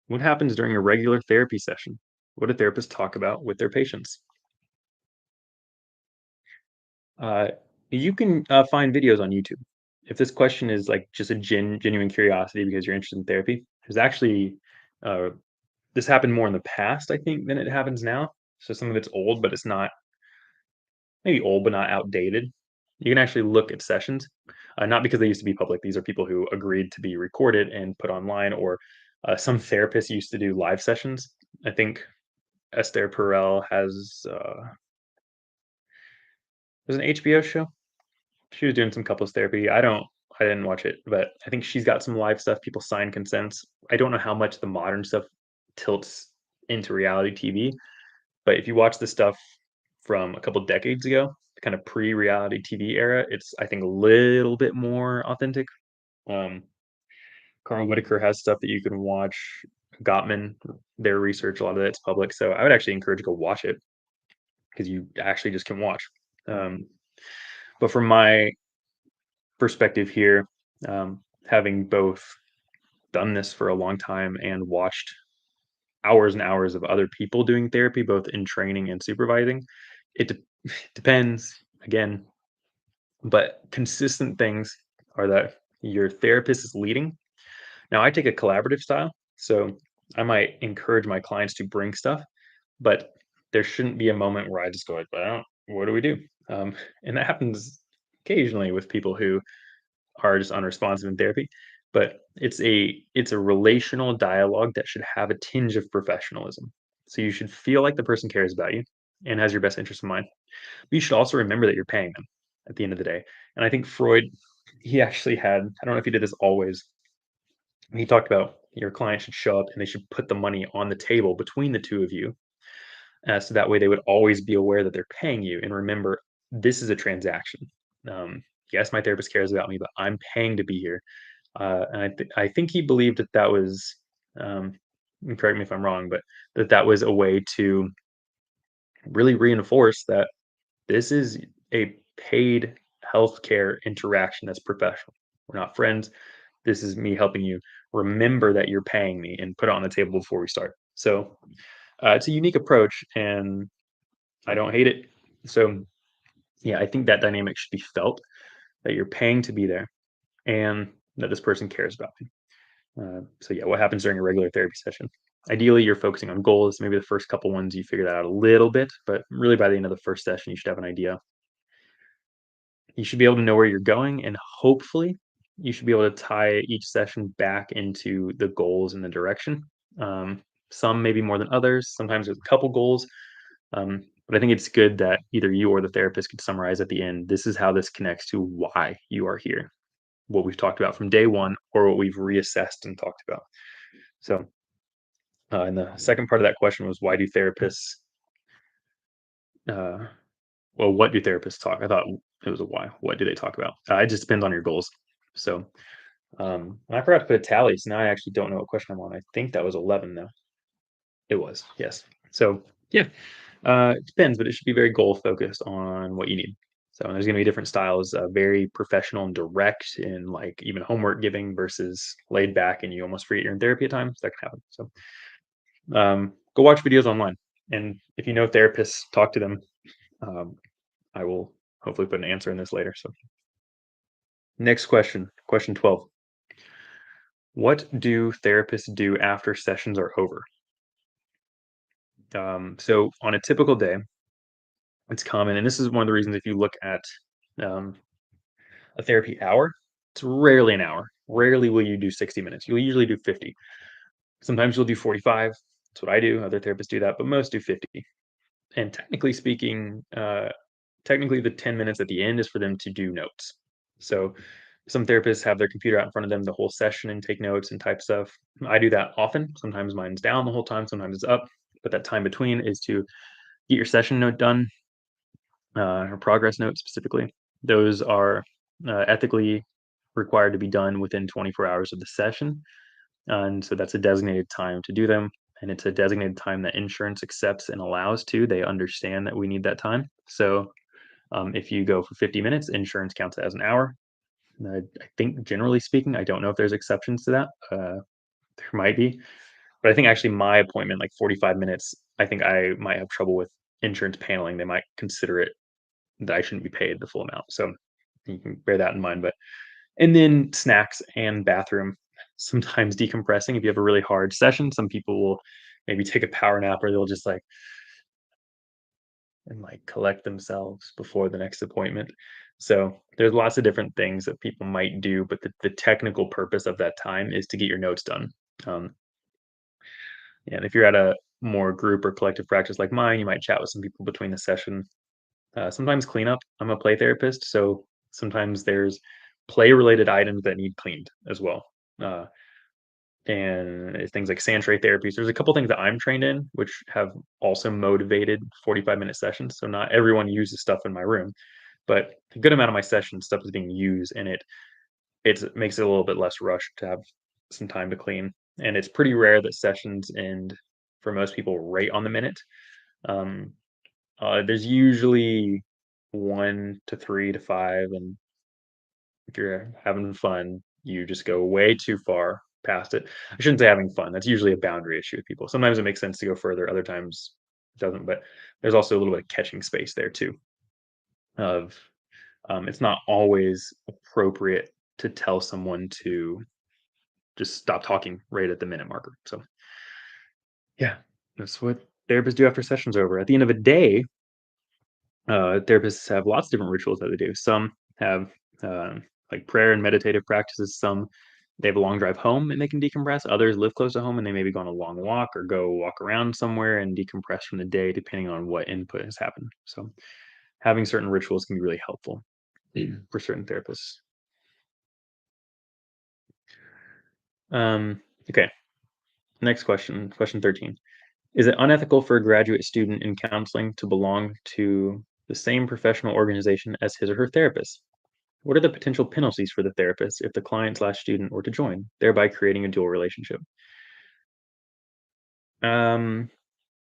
What happens during a regular therapy session? What do therapists talk about with their patients? Uh, you can find videos on YouTube. If this question is like just a genuine curiosity because you're interested in therapy, there's actually uh, this happened more in the past, I think, than it happens now. So some of it's old, but it's not maybe old, but not outdated. You can actually look at sessions, not because they used to be public. These are people who agreed to be recorded and put online, or some therapists used to do live sessions. I think Esther Perel has there's an HBO show. She was doing some couples therapy. I didn't watch it, but I think she's got some live stuff. People sign consents. I don't know how much the modern stuff tilts into reality TV, but if you watch the stuff from a couple decades ago, the kind of pre-reality TV era, it's I think a little bit more authentic. Um, Carl Whitaker has stuff that you can watch. Gottman, their research, a lot of it's public, so I would actually encourage you to go watch it because you actually just can watch. Um, but from my perspective here, having both done this for a long time and watched hours and hours of other people doing therapy, both in training and supervising, it depends again, but consistent things are that your therapist is leading. Now, I take a collaborative style, so I might encourage my clients to bring stuff, but there shouldn't be a moment where I just go like, "Well, what do we do?" And that happens occasionally with people who are just unresponsive in therapy, but it's a relational dialogue that should have a tinge of professionalism. So you should feel like the person cares about you and has your best interest in mind. But you should also remember that you're paying them at the end of the day. And I think Freud, he actually had, I don't know if he did this always, he talked about your client should show up and they should put the money on the table between the two of you. So that way they would always be aware that they're paying you. And remember, this is a transaction. Yes, my therapist cares about me, but I'm paying to be here. And I think he believed that that was, um, and correct me if I'm wrong, but that was a way to really reinforce that this is a paid healthcare interaction that's professional. We're not friends. This is me helping you remember that you're paying me and put it on the table before we start. So it's a unique approach, and I don't hate it. So yeah, I think that dynamic should be felt that you're paying to be there and that this person cares about me. So yeah, what happens during a regular therapy session? Ideally, you're focusing on goals. Maybe the first couple ones you figure that out a little bit, but really by the end of the first session, you should have an idea. You should be able to know where you're going, and hopefully, you should be able to tie each session back into the goals and the direction. Um, some maybe more than others. Sometimes there's a couple goals, but I think it's good that either you or the therapist could summarize at the end. This is how this connects to why you are here, what we've talked about from day one, or what we've reassessed and talked about. So, and the second part of that question was why do therapists? Uh, well, what do therapists talk? I thought it was a why. What do they talk about? It just depends on your goals. So, and I forgot to put a tally, so now I actually don't know what question I'm on. I think that was 11 though. It was, yes. So yeah, it depends, but it should be very goal focused on what you need. So there's going to be different styles, very professional and direct, in like even homework giving versus laid back, and you almost forget you're in therapy at times. That can happen. So go watch videos online, and if you know therapists, talk to them. Um, I will hopefully put an answer in this later. So next question, question 12. What do therapists do after sessions are over? So on a typical day, it's common, and this is one of the reasons if you look at um, a therapy hour, it's rarely an hour. Rarely will you do 60 minutes. You'll usually do 50. Sometimes you'll do 45. That's what I do. Other therapists do that, but most do 50. And technically speaking, technically the 10 minutes at the end is for them to do notes. So some therapists have their computer out in front of them the whole session and take notes and type stuff. I do that often. Sometimes mine's down the whole time, sometimes it's up. But that time between is to get your session note done, or progress notes specifically. Those are ethically required to be done within 24 hours of the session. And so that's a designated time to do them. And it's a designated time that insurance accepts and allows to. They understand that we need that time. So if you go for 50 minutes, insurance counts it as an hour. I think generally speaking, I don't know if there's exceptions to that. There might be, But I think actually my appointment, like 45 minutes, I think I might have trouble with insurance paneling. They might consider it that I shouldn't be paid the full amount. So you can bear that in mind. But and then snacks and bathroom. Sometimes decompressing. If you have a really hard session, some people will maybe take a power nap or they'll just like collect themselves before the next appointment. So there's lots of different things that people might do, but the technical purpose of that time is to get your notes done. Um, and if you're at a more group or collective practice like mine, you might chat with some people between the session. Sometimes cleanup. I'm a play therapist, so sometimes there's play related items that need cleaned as well. Uh, and it's things like sand tray therapies. There's a couple things that I'm trained in, which have also motivated 45-minute sessions. So not everyone uses stuff in my room, but a good amount of my session stuff is being used, and it makes it a little bit less rushed to have some time to clean. And it's pretty rare that sessions end for most people right on the minute. Um, there's usually 1 to 3 to 5, and if you're having fun, you just go way too far past it. I shouldn't say having fun. That's usually a boundary issue with people. Sometimes it makes sense to go further, other times it doesn't. But there's also a little bit of catching space there too. Of it's not always appropriate to tell someone to just stop talking right at the minute marker. So yeah, that's what therapists do after sessions over. At the end of a day, therapists have lots of different rituals that they do. Some have like prayer and meditative practices. Some they have a long drive home and they can decompress. Others live close to home and they maybe go on a long walk or go walk around somewhere and decompress from the day, depending on what input has happened. So having certain rituals can be really helpful for certain therapists. Okay, next question, question 13. Is it unethical for a graduate student in counseling to belong to the same professional organization as his or her therapist? What are the potential penalties for the therapist if the client/student were to join, thereby creating a dual relationship? Um,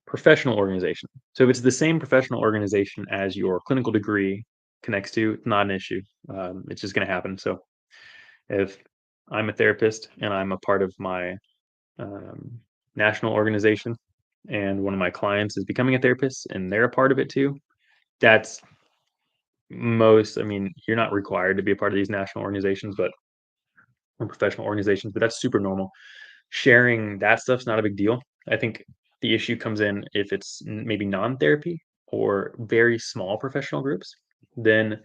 Professional organization. So if it's the same professional organization as your clinical degree connects to, it's not an issue. It's just going to happen. So if I'm a therapist and I'm a part of my um, national organization, and one of my clients is becoming a therapist and they're a part of it too, that's I mean, you're not required to be a part of these national organizations, but or professional organizations, but that's super normal. Sharing that stuff's not a big deal. I think the issue comes in if it's maybe non-therapy or very small professional groups, then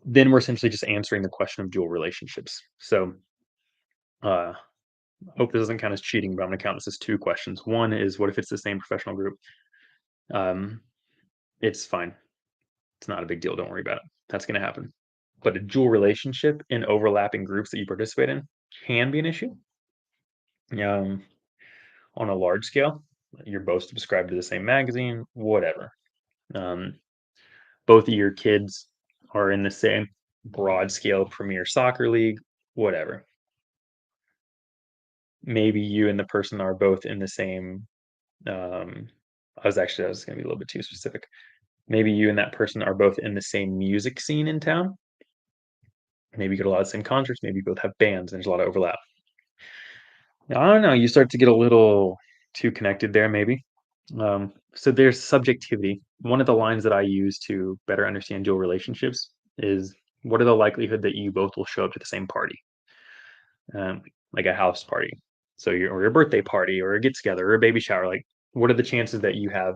then we're essentially just answering the question of dual relationships. So, uh, hope this doesn't count as cheating, but I'm gonna count this as 2 questions. One is, what if it's the same professional group? Um, it's fine. It's not a big deal, don't worry about it. That's gonna happen. But a dual relationship in overlapping groups that you participate in can be an issue. Um, on a large scale, you're both subscribed to the same magazine, whatever. Um, both of your kids are in the same broad scale premier soccer league, whatever. Maybe you and the person are both in the same. Um, I was going to be a little bit too specific. Maybe you and that person are both in the same music scene in town. Maybe you go to a lot of the same concerts. Maybe you both have bands, and there's a lot of overlap. I don't know. You start to get a little too connected there, maybe. So there's subjectivity. One of the lines that I use to better understand dual relationships is, what are the likelihood that you both will show up to the same party, um, like a house party, so your birthday party or a get together or a baby shower. Like, what are the chances that you have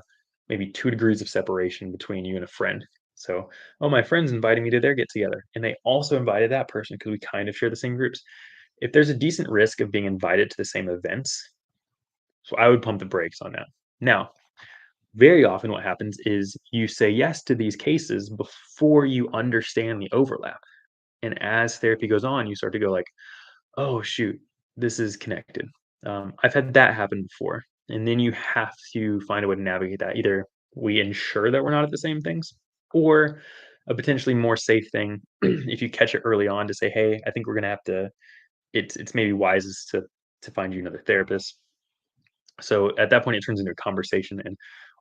maybe 2 degrees of separation between you and a friend? So, oh, my friend's inviting me to their get together, and they also invited that person because we kind of share the same groups. If there's a decent risk of being invited to the same events, so I would pump the brakes on that. Now, very often what happens is you say yes to these cases before you understand the overlap. And as therapy goes on, you start to go like, "Oh, shoot, this is connected." I've had that happen before, and then you have to find a way to navigate that. Either we ensure that we're not at the same things, or a potentially more safe thing, if you catch it early on, to say, "Hey, I think we're gonna have to." It's maybe wisest to find you another therapist. So at that point, it turns into a conversation, and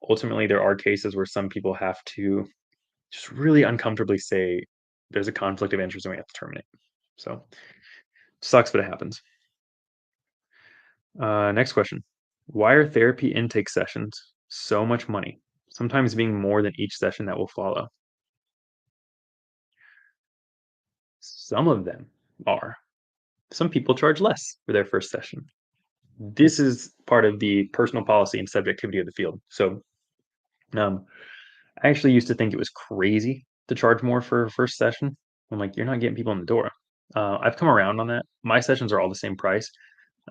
ultimately, there are cases where some people have to just really uncomfortably say, "There's a conflict of interest, and we have to terminate." So sucks, but it happens. Next question. Why are therapy intake sessions so much money? Sometimes being more than each session that will follow. Some of them are. Some people charge less for their first session. This is part of the personal policy and subjectivity of the field. So, um, I actually used to think it was crazy to charge more for a first session. I'm like, you're not getting people in the door. I've come around on that. My sessions are all the same price.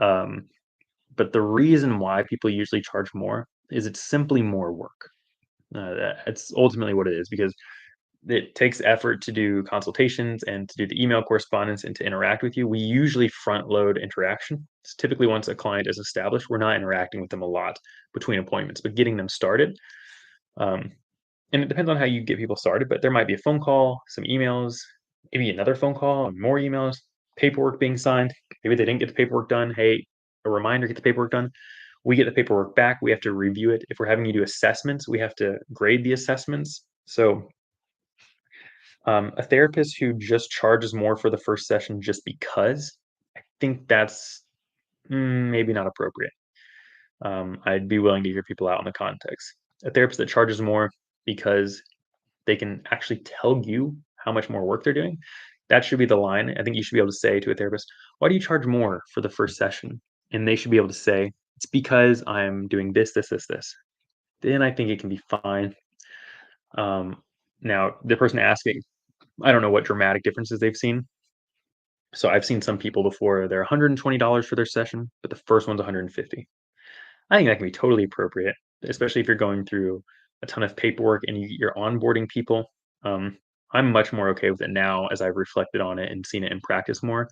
Um, but the reason why people usually charge more is it's simply more work. That's ultimately what it is because it takes effort to do consultations and to do the email correspondence and to interact with you. We usually front load interaction. It's typically once a client is established, we're not interacting with them a lot between appointments, but getting them started. Um, and it depends on how you get people started, but there might be a phone call, some emails, maybe another phone call, and more emails, paperwork being signed. Maybe they didn't get the paperwork done. Hey, a reminder, get the paperwork done. We get the paperwork back. We have to review it. If we're having you do assessments, we have to grade the assessments. So, a therapist who just charges more for the first session just because, I think that's maybe not appropriate. I'd be willing to hear people out on the context. A therapist that charges more because they can actually tell you how much more work they're doing, that should be the line. I think you should be able to say to a therapist, "Why do you charge more for the first session?" And they should be able to say, "It's because I'm doing this, this, this, this." Then I think it can be fine. Um, Now, the person asking, I don't know what dramatic differences they've seen. So I've seen some people before, they're $120 for their session, but the first one's 150. I think that can be totally appropriate, especially if you're going through a ton of paperwork and you're onboarding people. Um, I'm much more okay with it now as I've reflected on it and seen it in practice more.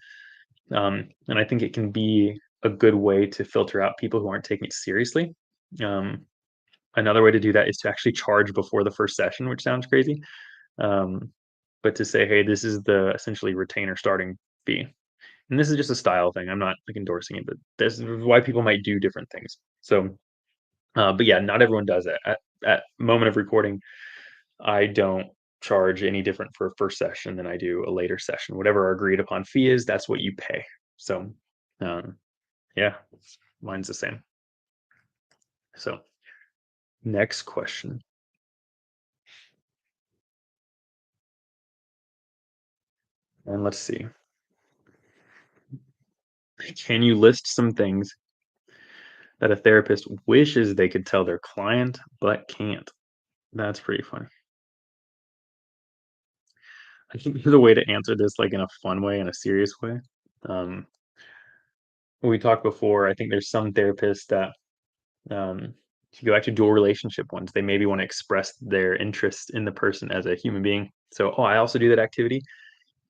And I think it can be a good way to filter out people who aren't taking it seriously. Um, Another way to do that is to actually charge before the first session, which sounds crazy. Um, but to say, hey, this is the essentially retainer starting fee. And this is just a style thing. I'm not like endorsing it, but this is why people might do different things. So but yeah, not everyone does it. At moment of recording, I don't charge any different for a first session than I do a later session. Whatever our agreed upon fee is, that's what you pay. So, um, yeah, mine's the same. So, next question, and let's see. Can you list some things that a therapist wishes they could tell their client but can't? That's pretty funny. I think there's a way to answer this like in a fun way, in a serious way. Um, we talked before. I think there's some therapists that to go back to dual relationship ones, they maybe want to express their interest in the person as a human being. So, oh, I also do that activity.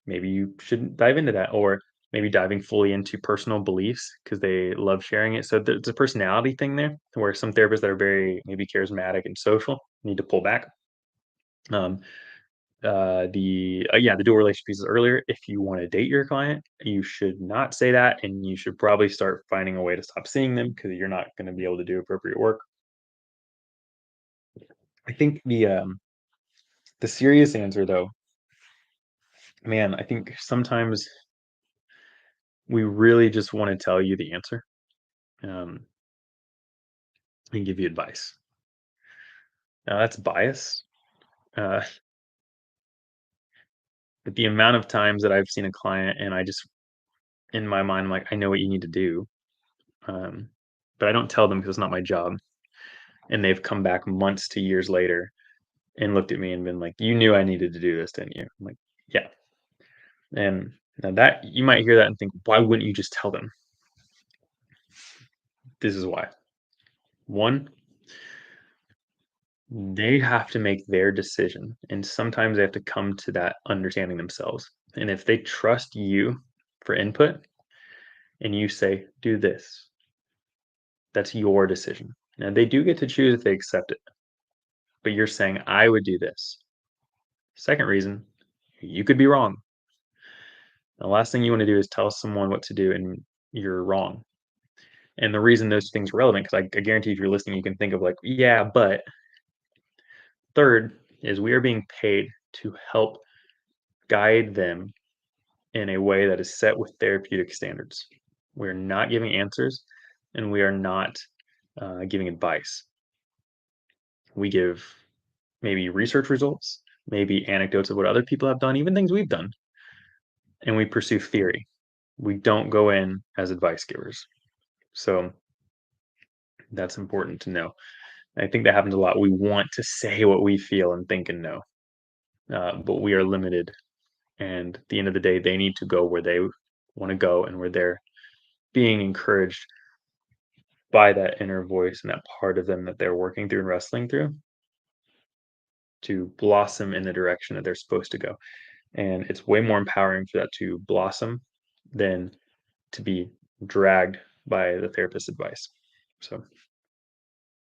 Maybe you shouldn't dive into that, or maybe diving fully into personal beliefs because they love sharing it. So there's a personality thing there, where some therapists that are very maybe charismatic and social need to pull back. Um, the dual relationship pieces earlier. If you want to date your client, you should not say that, and you should probably start finding a way to stop seeing them because you're not going to be able to do appropriate work. I think the serious answer though, man, I think sometimes we really just want to tell you the answer, um, and give you advice. Now that's bias, uh, but the amount of times that I've seen a client and I just in my mind, I'm like, I know what you need to do, um, but I don't tell them because it's not my job. And they've come back months to years later and looked at me and been like, "You knew I needed to do this, didn't you?" I'm like, "Yeah." And now that you might hear that and think, "Why wouldn't you just tell them?" This is why. One, they have to make their decision, and sometimes they have to come to that understanding themselves. And if they trust you for input and you say, "Do this," that's your decision. Now, they do get to choose if they accept it, but you're saying, "I would do this." Second reason, you could be wrong. The last thing you want to do is tell someone what to do and you're wrong. And the reason those things are relevant, because I guarantee if you're listening, you can think of like, yeah, but third is we are being paid to help guide them in a way that is set with therapeutic standards. We're not giving answers. and we are not giving advice. We give maybe research results, maybe anecdotes of what other people have done, even things we've done, and we pursue theory. We don't go in as advice givers. So that's important to know. I think that happens a lot. We want to say what we feel and think and know, but we are limited. And at the end of the day, they need to go where they want to go and where they're being encouraged by that inner voice and that part of them that they're working through and wrestling through to blossom in the direction that they're supposed to go. And it's way more empowering for that to blossom than to be dragged by the therapist's advice. So